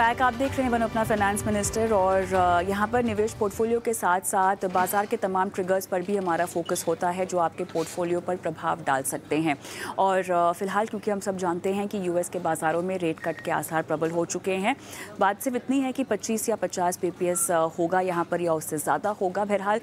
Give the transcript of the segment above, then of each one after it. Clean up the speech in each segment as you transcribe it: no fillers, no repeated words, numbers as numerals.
Back. आप देख रहे हैं वन अपना फाइनेंस मिनिस्टर और यहाँ पर निवेश पोर्टफोलियो के साथ साथ बाजार के तमाम ट्रिगर्स पर भी हमारा फोकस होता है जो आपके पोर्टफोलियो पर प्रभाव डाल सकते हैं। और फिलहाल क्योंकि हम सब जानते हैं कि यूएस के बाज़ारों में रेट कट के आसार प्रबल हो चुके हैं। बात सिर्फ इतनी है कि 25 या 50 पीपीएस होगा यहाँ पर या उससे ज़्यादा होगा। बहरहाल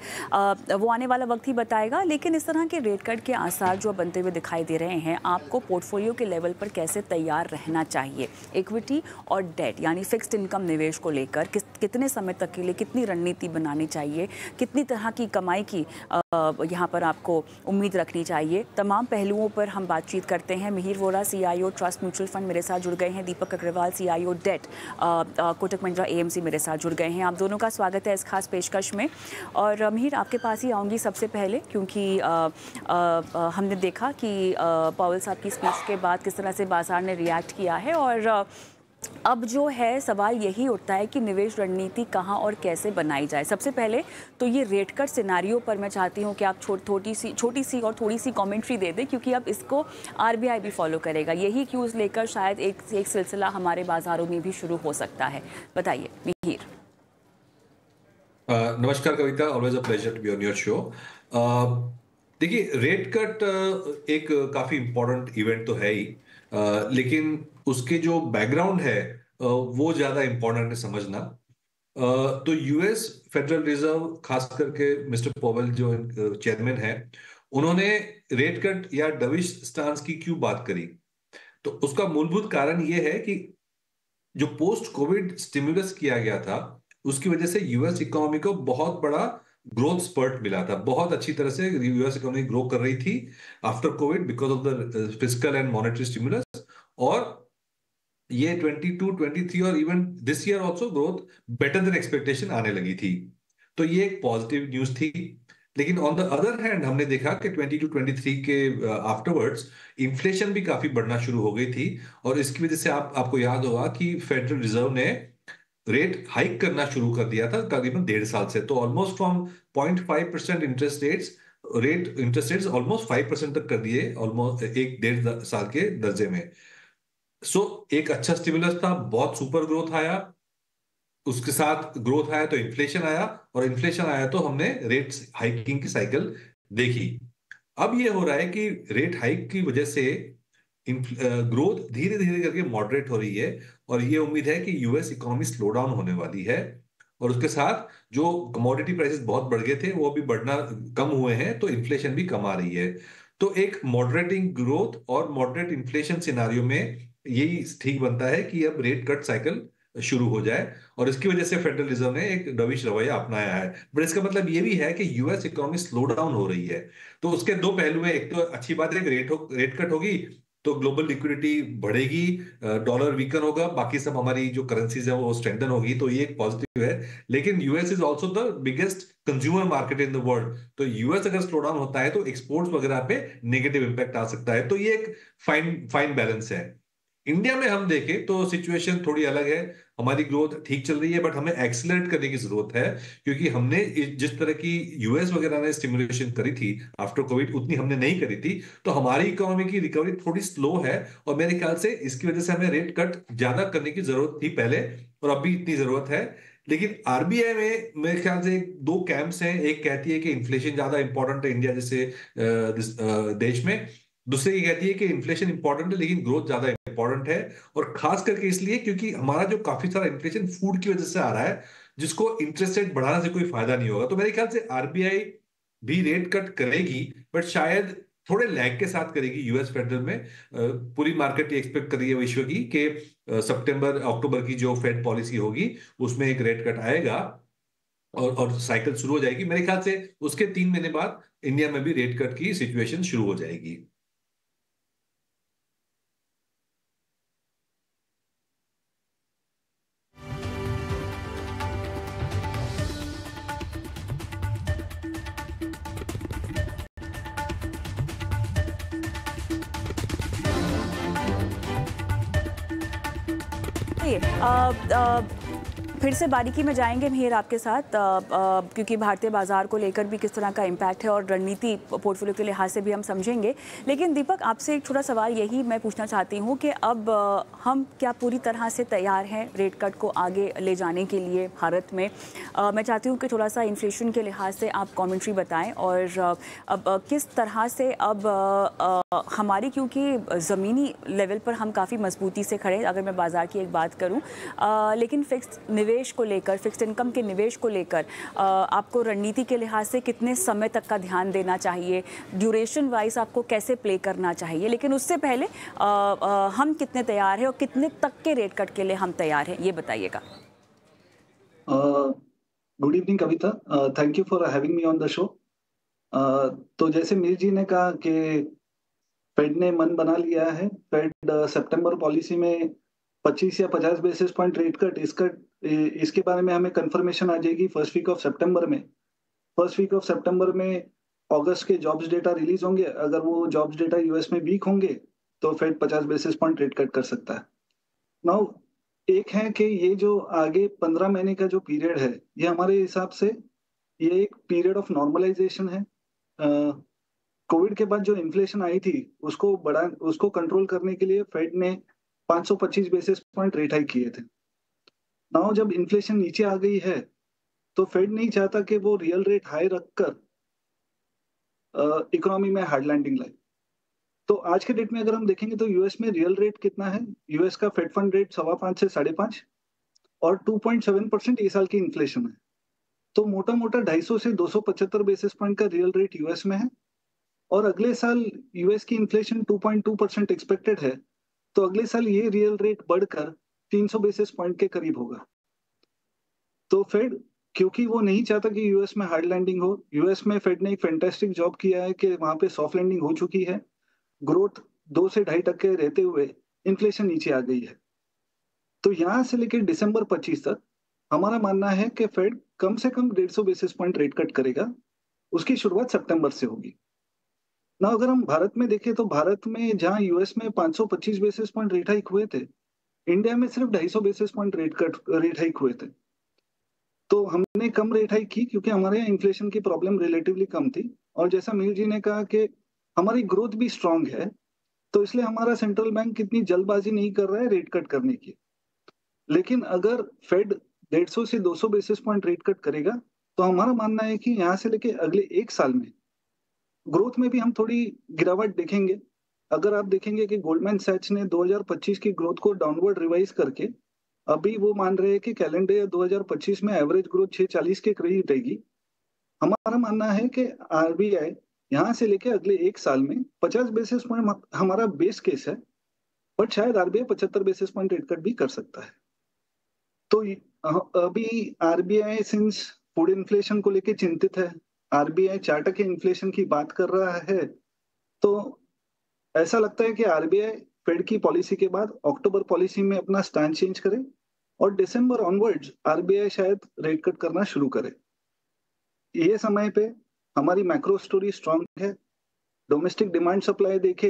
वो आने वाला वक्त ही बताएगा। लेकिन इस तरह के रेट कट के आसार जो बनते हुए दिखाई दे रहे हैं, आपको पोर्टफोलियो के लेवल पर कैसे तैयार रहना चाहिए? इक्विटी और डेट यानी फिक्स्ड इनकम निवेश को लेकर कितने समय तक के लिए कितनी रणनीति बनानी चाहिए, कितनी तरह की कमाई की यहाँ पर आपको उम्मीद रखनी चाहिए, तमाम पहलुओं पर हम बातचीत करते हैं। Mihir Vora CEO trust mutual fund मेरे साथ जुड़ गए हैं। Deepak Agarwal CEO debt Kotak Mahindra AMC मेरे साथ जुड़ गए हैं। आप दोनों का स्वागत है इस खास पेशकश में। और मिहिर, आपके पास ही आऊँगी सबसे पहले, क्योंकि हमने देखा कि पावेल साहब की स्पीच के बाद किस तरह से बाजार ने रिएक्ट किया है और अब जो है सवाल यही उठता है कि निवेश रणनीति कहाँ और कैसे बनाई जाए। सबसे पहले तो ये रेट कट सिनारियो पर मैं चाहती हूँ कि आप छोटी सी और थोड़ी सी कमेंट्री दे दें, क्योंकि अब इसको आरबीआई भी फॉलो करेगा। यही क्यूज लेकर शायद एक सिलसिला हमारे बाजारों में भी शुरू हो सकता है। बताइए मिहिर। नमस्कार Kavita, always a pleasure to be on your show. देखिए, रेट कट एक काफी इम्पोर्टेंट इवेंट तो है ही, लेकिन उसके जो बैकग्राउंड है वो ज्यादा इम्पोर्टेंट है समझना। तो यूएस फेडरल रिजर्व, खास करके मिस्टर पॉवेल जो चेयरमैन है, उन्होंने रेट कट या डविश स्टांस की क्यों बात करी? तो उसका मूलभूत कारण ये है कि जो पोस्ट कोविड स्टिमुलस किया गया था उसकी वजह से यूएस इकोनॉमी को बहुत बड़ा ग्रोथ स्पर्ट मिला था। बहुत अच्छी तरह से यूएस इकोनॉमी ग्रो कर रही थी after Covid because of the fiscal and monetary stimulus. और ये 22, 23 और even this year also growth better than expectation आने लगी थी। तो ये एक पॉजिटिव न्यूज थी। लेकिन ऑन द अदर हैंड हमने देखा कि 22, 23 के आफ्टरवर्ड्स इन्फ्लेशन भी काफी बढ़ना शुरू हो गई थी। और इसकी वजह से आपको याद होगा कि फेडरल रिजर्व ने रेट हाइक करना शुरू कर दिया था करीबन 1.5 साल से। तो almost from 0.5% interest rates almost 5% तक कर दिए, ऑलमोस्ट 1-1.5 साल के दर्जे में। एक अच्छा स्टिमुलस था, बहुत सुपर ग्रोथ आया, उसके साथ ग्रोथ आया तो इन्फ्लेशन आया, और इन्फ्लेशन आया तो हमने रेट हाइकिंग की साइकिल देखी। अब ये हो रहा है कि रेट हाइक की वजह से ग्रोथ धीरे धीरे करके मॉडरेट हो रही है, और ये उम्मीद है कि यूएस इकोनॉमी स्लो डाउन होने वाली है। और उसके साथ जो कमोडिटी प्राइसेस बहुत बढ़ गए थे वो भी बढ़ना कम हुए हैं, तो इन्फ्लेशन भी कम आ रही है। तो एक मॉडरेटिंग ग्रोथ और मॉडरेट इन्फ्लेशन सिनारियो में यही ठीक बनता है कि अब रेट कट साइकिल शुरू हो जाए। और इसकी वजह से फेडरल रिजर्व ने एक डविश रवैया अपनाया है। बट इसका मतलब ये भी है कि यूएस इकोनॉमी स्लो डाउन हो रही है। तो उसके दो पहलू हैं। एक तो अच्छी बात है कि रेट कट होगी तो ग्लोबल लिक्विडिटी बढ़ेगी, डॉलर वीकन होगा, बाकी सब हमारी जो करेंसीज है वो स्ट्रेंथन होगी, तो ये एक पॉजिटिव है। लेकिन US is also the biggest consumer market in the world. तो यूएस अगर स्लो डाउन होता है तो एक्सपोर्ट्स वगैरह पे नेगेटिव इंपैक्ट आ सकता है। तो ये एक फाइन बैलेंस है। इंडिया में हम देखें तो सिचुएशन थोड़ी अलग है। हमारी ग्रोथ ठीक चल रही है, बट हमें एक्सीलरेट करने की जरूरत है, क्योंकि हमने जिस तरह की यूएस वगैरह ने स्टिमुलेशन करी थी आफ्टर कोविड, उतनी हमने नहीं करी थी। तो हमारी इकोनॉमी की रिकवरी थोड़ी स्लो है, और मेरे ख्याल से इसकी वजह से हमें रेट कट ज्यादा करने की जरूरत थी पहले, और अब भी इतनी जरूरत है। लेकिन आरबीआई में मेरे ख्याल से दो कैंप्स हैं। एक कहती है कि इन्फ्लेशन ज्यादा इंपॉर्टेंट है इंडिया जैसे देश में, दूसरी ये कहती है कि इन्फ्लेशन इंपॉर्टेंट है लेकिन ग्रोथ ज्यादा इंपॉर्टेंट है। और खास करके इसलिए क्योंकि हमारा जो काफी सारा इन्फ्लेशन फूड की वजह से आ रहा है, जिसको इंटरेस्ट रेट बढ़ाने से कोई फायदा नहीं होगा। तो मेरे ख्याल से आरबीआई भी रेट कट करेगी, बट शायद थोड़े लैग के साथ करेगी। यूएस फेडरल में पूरी मार्केट एक्सपेक्ट कर रही है विश्व की कि सितंबर अक्टूबर की जो फेड पॉलिसी होगी उसमें एक रेट कट आएगा, और साइकिल शुरू हो जाएगी। मेरे ख्याल से उसके 3 महीने बाद इंडिया में भी रेट कट की सिचुएशन शुरू हो जाएगी। फिर से बारीकी में जाएंगे मिहिर आपके साथ, क्योंकि भारतीय बाजार को लेकर भी किस तरह का इम्पैक्ट है और रणनीति पोर्टफोलियो के लिहाज से भी हम समझेंगे। लेकिन दीपक, आपसे एक छोटा सवाल यही मैं पूछना चाहती हूँ कि अब हम क्या पूरी तरह से तैयार हैं रेट कट को आगे ले जाने के लिए भारत में? मैं चाहती हूँ कि थोड़ा सा इन्फ्लेशन के लिहाज से आप कॉमेंट्री बताएँ, और अब किस तरह से अब हमारी, क्योंकि ज़मीनी लेवल पर हम काफ़ी मजबूती से खड़े, अगर मैं बाज़ार की एक बात करूँ, लेकिन फिक्स्ड निवेश को लेकर, फिक्स्ड इनकम के निवेश को लेकर आपको रणनीति के लिहाज से कितने समय तक का ध्यान देना चाहिए, ड्यूरेशन वाइज आपको कैसे प्ले करना चाहिए? लेकिन उससे पहले हम कितने तैयार हैं और कितने तक के रेट कट के लिए हम तैयार हैं, ये बताइएगा। Good evening Kavita, thank you for having me on the show. तो जैसे मीर जी ने कहा कि फेड ने मन बना लिया है। फेड सितंबर पॉलिसी में 25 या 50 बेसिस पॉइंट रेट कट, इसके बारे में हमें कंफर्मेशन आ जाएगी फर्स्ट वीक ऑफ सितंबर में। फर्स्ट वीक ऑफ सितंबर में अगस्त के जॉब्स डेटा रिलीज होंगे। अगर वो जॉब्स डेटा यूएस में वीक होंगे तो Fed 50 basis point rate cut कर सकता है। नाउ एक है कि ये जो आगे 15 महीने का जो पीरियड है, ये हमारे हिसाब से ये एक पीरियड ऑफ नॉर्मलाइजेशन है। कोविड के बाद जो इन्फ्लेशन आई थी उसको कंट्रोल करने के लिए फेड ने 525 बेसिस पॉइंट रेट हाइक किए थे। नाउ जब इन्फ्लेशन नीचे आ गई है तो फेड नहीं चाहता कि वो रियल रेट हाई रखकर इकोनॉमी में हार्ड लैंडिंग लाए। तो आज के डेट में अगर हम देखेंगे तो यूएस में रियल रेट कितना है, यूएस का फेड फंड रेट 5.25 से 5.5 और 2.7% इस साल की इन्फ्लेशन है। तो मोटा मोटा 250 से 275 बेसिस पॉइंट का रियल रेट यूएस में है, और अगले साल यूएस की इन्फ्लेशन 2.2% एक्सपेक्टेड है। तो अगले साल ये रियल रेट बढ़कर 300 बेसिस पॉइंट के करीब होगा। तो फेड, क्योंकि वो नहीं चाहता कि यूएस में हार्ड लैंडिंग हो, यूएस में फेड ने एक फैंटास्टिक जॉब किया है कि वहां पे सॉफ्ट लैंडिंग हो चुकी है। ग्रोथ 2 से 2.5% रहते हुए इन्फ्लेशन नीचे आ गई है। तो यहां से लेकर दिसंबर 25 तक हमारा मानना है कि फेड कम से कम 150 बेसिस पॉइंट रेट कट करेगा। उसकी शुरुआत सितंबर से होगी ना। अगर हम भारत में देखें तो भारत में जहां यूएस में 525 बेसिस पॉइंट रेट हाइक हुए थे, इंडिया में सिर्फ 250 बेसिस पॉइंट रेट हाइक हुए थे। तो हमने कम रेट हाइक की क्योंकि हमारे यहाँ इन्फ्लेशन की प्रॉब्लम रिलेटिवली कम थी, और जैसा मीर जी ने कहा कि हमारी ग्रोथ भी स्ट्रांग है, तो इसलिए हमारा सेंट्रल बैंक इतनी जल्दबाजी नहीं कर रहा है रेट कट करने की। लेकिन अगर फेड 150 से 200 बेसिस पॉइंट रेट कट करेगा तो हमारा मानना है कि यहाँ से लेके अगले एक साल में ग्रोथ में भी हम थोड़ी गिरावट देखेंगे। अगर आप देखेंगे कि गोल्डमैन सैच्स ने 2025 की ग्रोथ को डाउनवर्ड रिवाइज करके अभी वो मान रहे हैं कि कैलेंडर ईयर 2025 में एवरेज ग्रोथ 640 के करीब रहेगी। हमारा मानना है कि आरबीआई यहाँ से लेके अगले एक साल में 50 बेसिस पॉइंट हमारा बेस केस है, बट शायद RBI 75 basis point rate cut भी कर सकता है। तो अभी आरबीआई सिंस फूड इन्फ्लेशन को लेके चिंतित है, आरबीआई 4% इन्फ्लेशन की बात कर रहा है, तो ऐसा लगता है कि आरबीआई फेड की पॉलिसी के बाद अक्टूबर पॉलिसी में अपना स्टैंड चेंज करे और दिसंबर ऑनवर्ड्स आरबीआई शायद रेट कट करना शुरू करे। ये समय पे हमारी मैक्रो स्टोरी स्ट्रांग है। डोमेस्टिक डिमांड सप्लाई देखे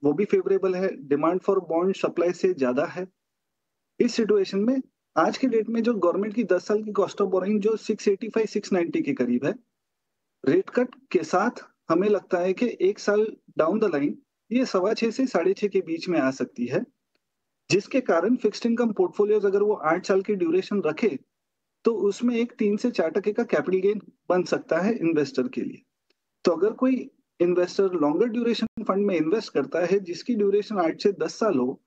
वो भी फेवरेबल है, डिमांड फॉर बॉन्ड सप्लाई से ज्यादा है। इस सिचुएशन में आज के डेट में जो गवर्नमेंट की 10 साल की कॉस्ट ऑफ बोरोइंग जो 685-690 के करीब है, रेट कट के साथ हमें लगता है कि एक साल डाउन द लाइन ये 6.25 से 6.5 के बीच में आ सकती है, जिसके कारण फिक्स्ड इनकम पोर्टफोलियोज अगर वो 8 साल की ड्यूरेशन रखे तो उसमें एक 3 से 4% का कैपिटल गेन बन सकता है इन्वेस्टर के लिए। तो अगर कोई इन्वेस्टर लॉन्गर ड्यूरेशन फंड में इन्वेस्ट करता है जिसकी ड्यूरेशन 8 से 10 साल हो,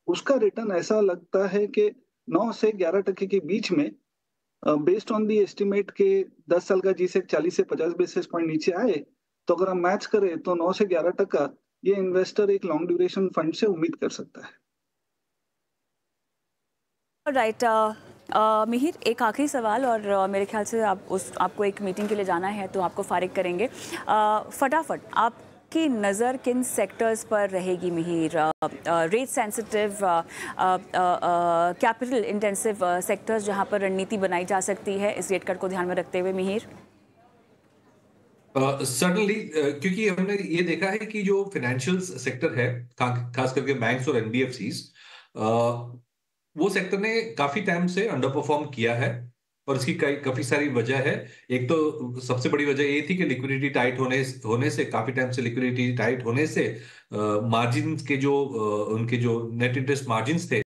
उसका रिटर्न ऐसा लगता है कि 9 से 11% के बीच में, बेस्ड ऑन दी एस्टिमेट के 10 साल का जीसेक 40 से 50 बेसिस पॉइंट नीचे आए, तो अगर हम मैच करें तो 9 से 11% ये इन्वेस्टर एक लॉन्ग ड्यूरेशन फंड से उम्मीद कर सकता है। राइट मिहिर, एक आखिरी सवाल, और मेरे ख्याल से आपको एक मीटिंग के लिए जाना है तो आपको फारिग करेंगे। फटाफट आपकी नज़र किन सेक्टर्स पर रहेगी Mihir? Rate sensitive, capital intensive sectors जहां पर रणनीति बनाई जा सकती है इस रेट कट को ध्यान में रखते हुए मिहिर? सर्टनली क्योंकि हमने ये देखा है कि जो फाइनेंशियल सेक्टर है, खास करके बैंक्स और एनबीएफसीज, वो सेक्टर ने काफी टाइम से अंडर परफॉर्म किया है, और इसकी काफी सारी वजह है। एक तो सबसे बड़ी वजह ये थी कि लिक्विडिटी टाइट होने होने से, काफी टाइम से लिक्विडिटी टाइट होने से मार्जिन के जो उनके जो नेट इंटरेस्ट मार्जिन थे,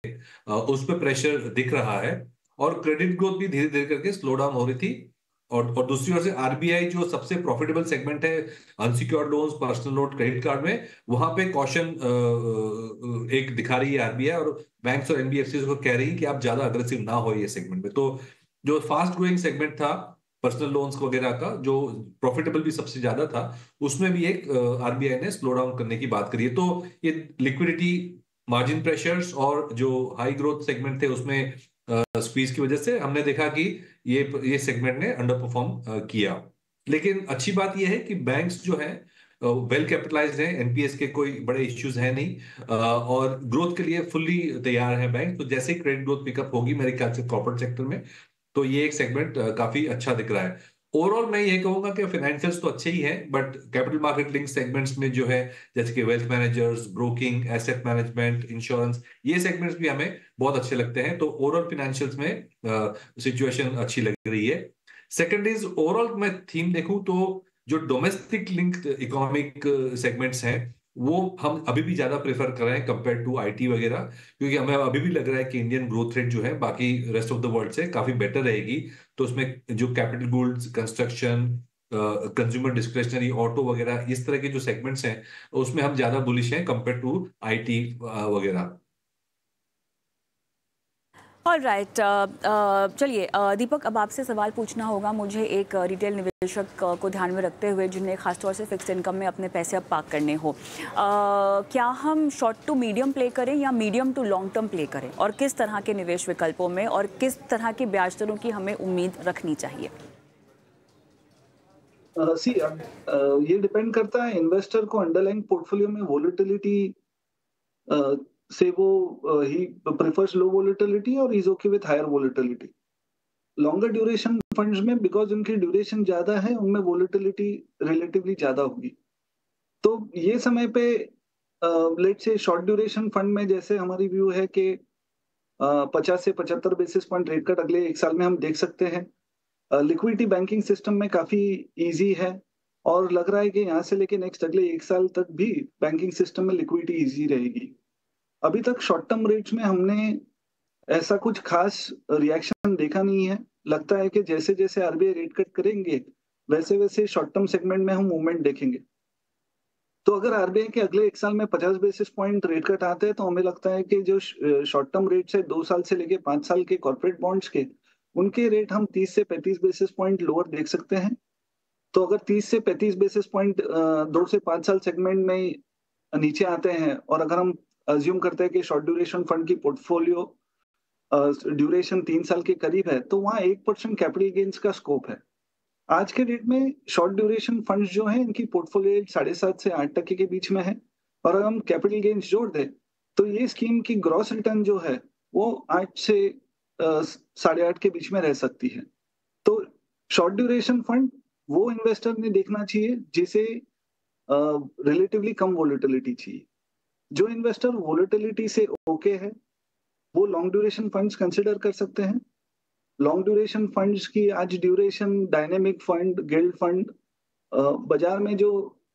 उस पर प्रेशर दिख रहा है, और क्रेडिट ग्रोथ भी धीरे धीरे करके स्लो डाउन हो रही थी। और दूसरी ओर से आरबीआई जो सबसे प्रॉफिटेबल सेगमेंट है, unsecured loans, personal loan, credit card में, वहां पे कॉशन एक दिखा रही है आरबीआई, और बैंक्स और एनबीएफसी को कह रही है कि आप ज्यादा अग्रेसिव ना हो ये सेगमेंट में। तो जो फास्ट ग्रोइंग सेगमेंट था पर्सनल लोन्स वगैरह का, जो प्रॉफिटेबल भी सबसे ज्यादा था, उसमें भी एक आरबीआई ने स्लो डाउन करने की बात करी है। तो ये लिक्विडिटी, मार्जिन प्रेशर्स और जो हाई ग्रोथ सेगमेंट थे उसमें स्क्वीज की वजह से हमने देखा कि ये सेगमेंट ने अंडर परफॉर्म किया। लेकिन अच्छी बात यह है कि बैंक्स जो है वेल कैपिटलाइज्ड हैं, एनपीएस के कोई बड़े इश्यूज हैं नहीं, और ग्रोथ के लिए फुल्ली तैयार है बैंक। तो जैसे ही क्रेडिट ग्रोथ पिकअप होगी मेरे ख्याल से कॉर्पोरेट सेक्टर में, तो ये एक सेगमेंट काफी अच्छा दिख रहा है। ओवरऑल मैं ये कहूंगा कि फाइनेंशियल्स तो अच्छे ही हैं, but capital market link segments में जो है, जैसे कि wealth managers, broking, asset management, insurance, ये सेगमेंट्स भी हमें बहुत अच्छे लगते हैं। तो ओवरऑल फाइनेंशियल्स में सिचुएशन अच्छी लग रही है। सेकंड इज, ओवरऑल मैं थीम देखूं तो जो डोमेस्टिक लिंक्ड इकोनॉमिक सेगमेंट्स हैं, वो हम अभी भी ज्यादा प्रेफर कर रहे हैं कंपेयर टू आईटी वगैरह, क्योंकि हमें अभी भी लग रहा है कि इंडियन ग्रोथ रेट जो है बाकी रेस्ट ऑफ द वर्ल्ड से काफी बेटर रहेगी। तो उसमें जो capital goods, construction, consumer discretionary, auto वगैरह, इस तरह के जो सेगमेंट्स हैं, उसमें हम ज्यादा बुलिश हैं कंपेयर टू आईटी वगैरह। ऑल राइट, चलिए दीपक, अब आपसे सवाल पूछना होगा मुझे, एक रिटेल निवेशक को ध्यान में रखते हुए जिन्हें खासतौर से फिक्स्ड इनकम में अपने पैसे अब पार्क करने हो, क्या हम शॉर्ट टू मीडियम प्ले करें या medium to long term play करें, और किस तरह के निवेश विकल्पों में और किस तरह की ब्याज दरों की हमें उम्मीद रखनी चाहिए? ये डिपेंड करता है इन्वेस्टर को अंडरलाइंग पोर्टफोलियो में वोलेटिलिटी से वो ही प्रेफर्स लो वोलेटिलिटी और is okay with higher volatility. Longer duration funds में बिकॉज उनकी ड्यूरेशन ज्यादा है, उनमें वोलेटिलिटी रिलेटिवली ज्यादा होगी। तो ये समय पे लेट से शॉर्ट ड्यूरेशन फंड में जैसे हमारी व्यू है कि 50 से 75 बेसिस पॉइंट रेट कट अगले एक साल में हम देख सकते हैं। लिक्विडिटी बैंकिंग सिस्टम में काफी इजी है, और लग रहा है कि यहाँ से लेके नेक्स्ट अगले एक साल तक भी बैंकिंग सिस्टम में लिक्विडिटी इजी रहेगी। अभी तक शॉर्ट टर्म रेट्स में हमने ऐसा कुछ खास रिएक्शन देखा नहीं है। लगता है कि जैसे जैसे आरबीआई रेट कट करेंगे वैसे वैसे शॉर्ट टर्म सेगमेंट में हम मूवमेंट देखेंगे। तो अगर आरबीआई के अगले एक साल में 50 बेसिस पॉइंट रेट कट आते हैं तो हमें लगता है कि जो शॉर्ट टर्म रेट्स है 2 साल से लेके 5 साल के कॉर्पोरेट बॉन्ड्स के, उनके रेट हम 30 से 35 बेसिस पॉइंट लोअर देख सकते हैं। तो अगर 30 से 35 बेसिस पॉइंट 2 से 5 साल सेगमेंट में नीचे आते हैं, और अगर हम अज्यूम करते हैं कि शॉर्ट ड्यूरेशन फंड की पोर्टफोलियो ड्यूरेशन 3 साल के करीब है, तो वहां 1% कैपिटल गेन्स का स्कोप है। आज के डेट में शॉर्ट ड्यूरेशन फंड्स जो हैं इनकी पोर्टफोलियो 7.5 से 8% के बीच में है, और अगर हम कैपिटल गेन्स जोड़ दें तो ये स्कीम की ग्रॉस रिटर्न जो है वो 8 से 8.5 के बीच में रह सकती है। तो शॉर्ट ड्यूरेशन फंड वो इन्वेस्टर ने देखना चाहिए जिसे रिलेटिवली कम वोलेटिलिटी चाहिए। जो इन्वेस्टर वोलेटिलिटी से ओके है वो लॉन्ग ड्यूरेशन फंड्स कंसिडर कर सकते हैं। लॉन्ग ड्यूरेशन फंड्स की आज duration dynamic fund, guild fund, बाजार में जो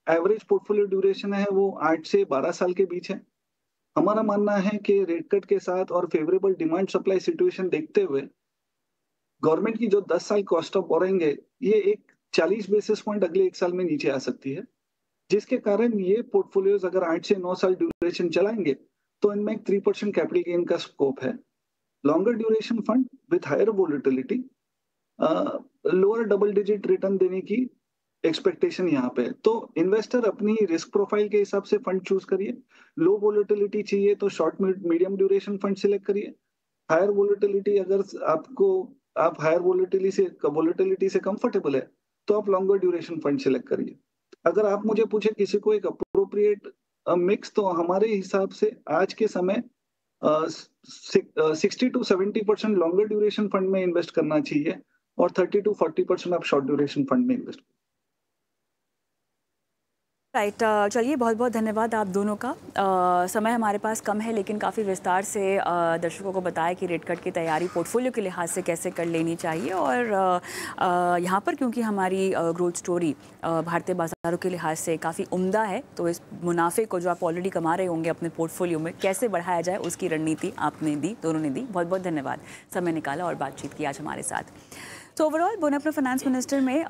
एवरेज पोर्टफोलियो ड्यूरेशन है वो 8 से 12 साल के बीच है। हमारा मानना है कि रेट कट के साथ और फेवरेबल डिमांड सप्लाई सिचुएशन देखते हुए गवर्नमेंट की जो 10 साल कॉस्ट ऑफ बोरोइंग है ये एक 40 बेसिस पॉइंट अगले एक साल में नीचे आ सकती है, जिसके कारण ये पोर्टफोलियोज अगर 8 से 9 साल ड्यूरेशन चलाएंगे तो इनमें एक 3% कैपिटल गेन का स्कोप है। Longer duration fund with higher volatility lower double digit return देने की एक्सपेक्टेशन यहाँ पे है। तो इन्वेस्टर अपनी रिस्क प्रोफाइल के हिसाब से फंड चूज करिए। लो वोलेटिलिटी चाहिए तो short medium duration fund select करिए। हायर वोलेटिलिटी अगर आप हायर वोलेटिलिटी से कंफर्टेबल है तो आप लॉन्गर ड्यूरेशन फंड सिलेक्ट करिए। अगर आप मुझे पूछे किसी को एक अप्रोप्रिएट मिक्स, तो हमारे हिसाब से आज के समय 60 to 70% लॉन्गर ड्यूरेशन फंड में इन्वेस्ट करना चाहिए और 30 to 40% आप शॉर्ट ड्यूरेशन फंड में इन्वेस्ट। राइट, चलिए बहुत बहुत धन्यवाद आप दोनों का। समय हमारे पास कम है, लेकिन काफ़ी विस्तार से दर्शकों को बताया कि रेट कट की तैयारी पोर्टफोलियो के लिहाज से कैसे कर लेनी चाहिए। और यहाँ पर क्योंकि हमारी ग्रोथ स्टोरी भारतीय बाज़ारों के लिहाज से काफ़ी उम्दा है, तो इस मुनाफे को जो आप ऑलरेडी कमा रहे होंगे अपने पोर्टफोलियो में कैसे बढ़ाया जाए, उसकी रणनीति आपने दी, दोनों ने दी। बहुत बहुत धन्यवाद, समय निकाला और बातचीत की आज हमारे साथ। तो ओवरऑल बोनापेरा फाइनेंस मिनिस्टर में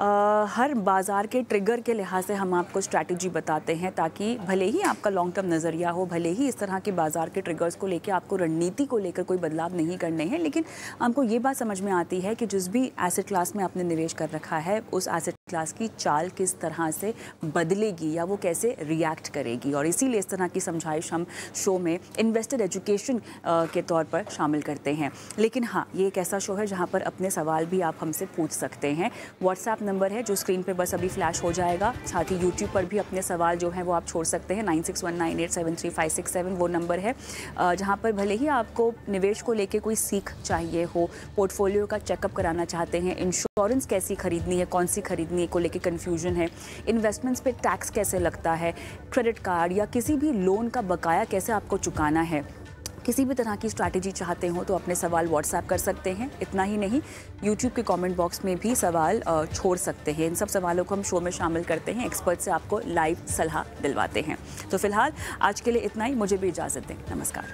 हर बाज़ार के ट्रिगर के लिहाज से हम आपको स्ट्रैटेजी बताते हैं, ताकि भले ही आपका लॉन्ग टर्म नज़रिया हो, भले ही इस तरह के बाज़ार के ट्रिगर्स को लेकर आपको रणनीति को लेकर कोई बदलाव नहीं करने हैं, लेकिन हमको ये बात समझ में आती है कि जिस भी एसेट क्लास में आपने निवेश कर रखा है, उस एसेट क्लास की चाल किस तरह से बदलेगी या वो कैसे रिएक्ट करेगी। और इसीलिए इस तरह की समझाइश हम शो में इन्वेस्टर एजुकेशन के तौर पर शामिल करते हैं। लेकिन हाँ, ये एक ऐसा शो है जहाँ पर अपने सवाल भी आप हमसे पूछ सकते हैं। व्हाट्सएप नंबर है जो स्क्रीन पे बस अभी फ्लैश हो जाएगा। साथ ही यूट्यूब पर भी अपने सवाल जो हैं वो आप छोड़ सकते हैं। 9619873567 वो नंबर है, जहाँ पर भले ही आपको निवेश को लेके कोई सीख चाहिए हो, पोर्टफोलियो का चेकअप कराना चाहते हैं, इंश्योरेंस कैसी खरीदनी है, कौन सी खरीदनी है को लेके कन्फ्यूजन है, इन्वेस्टमेंट्स पे टैक्स कैसे लगता है, क्रेडिट कार्ड या किसी भी लोन का बकाया कैसे आपको चुकाना है, किसी भी तरह की स्ट्रैटेजी चाहते हो तो अपने सवाल व्हाट्सएप कर सकते हैं। इतना ही नहीं, यूट्यूब के कमेंट बॉक्स में भी सवाल छोड़ सकते हैं। इन सब सवालों को हम शो में शामिल करते हैं, एक्सपर्ट से आपको लाइव सलाह दिलवाते हैं। तो फिलहाल आज के लिए इतना ही, मुझे भी इजाज़त दें। नमस्कार।